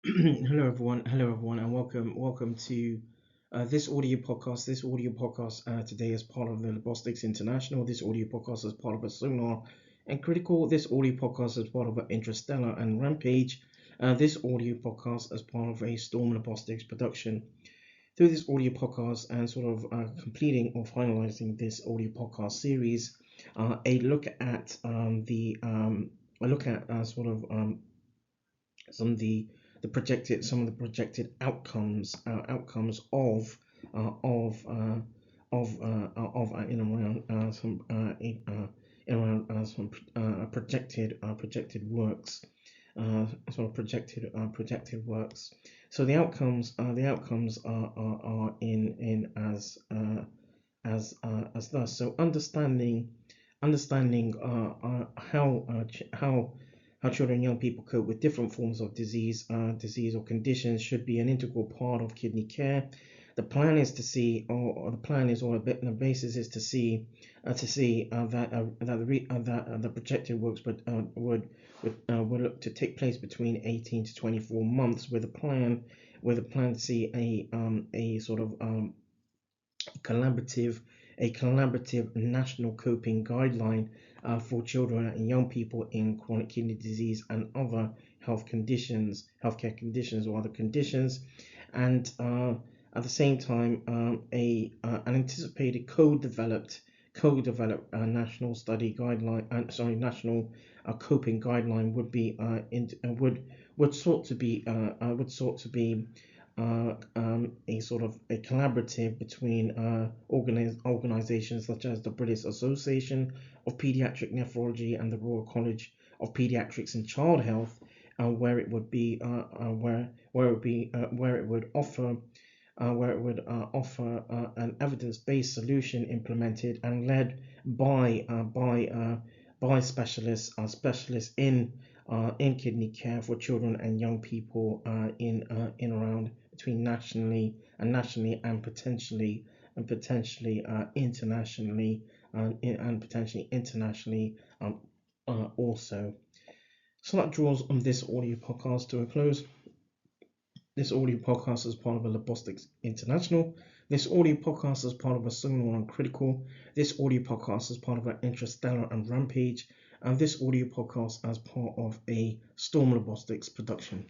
Hello everyone, and welcome to this audio podcast. This audio podcast today is part of the Labostix International. This audio podcast is part of a Sonar and Critical. This audio podcast is part of an Interstellar and Rampage. This audio podcast is part of a Storm Labostix production. Through this audio podcast and sort of completing or finalizing this audio podcast series, a look at sort of some of the projected outcomes in around some in around some projected works, sort of projected works. So the outcomes are in as thus. So understanding how children and young people cope with different forms of disease or conditions should be an integral part of kidney care. The plan is to see, or the plan is, or a bit, the basis is to see that the projected works would look to take place between 18 to 24 months, with a plan to see a sort of collaborative a collaborative national coping guideline for children and young people in chronic kidney disease and other healthcare conditions or other conditions, and at the same time, an anticipated co-developed national study guideline, national coping guideline would sort to be a sort of a collaborative between organizations such as the British Association of Pediatric Nephrology and the Royal College of Pediatrics and Child Health, where it would offer an evidence-based solution implemented and led by specialists in kidney care for children and young people in around between nationally and potentially internationally also. So that draws on this audio podcast to a close. This audio podcast is part of a Labostix International. This audio podcast is part of a Sonar and Critical. This audio podcast is part of an Interstellar and Rampage. And this audio podcast as part of a Storm Labostix production.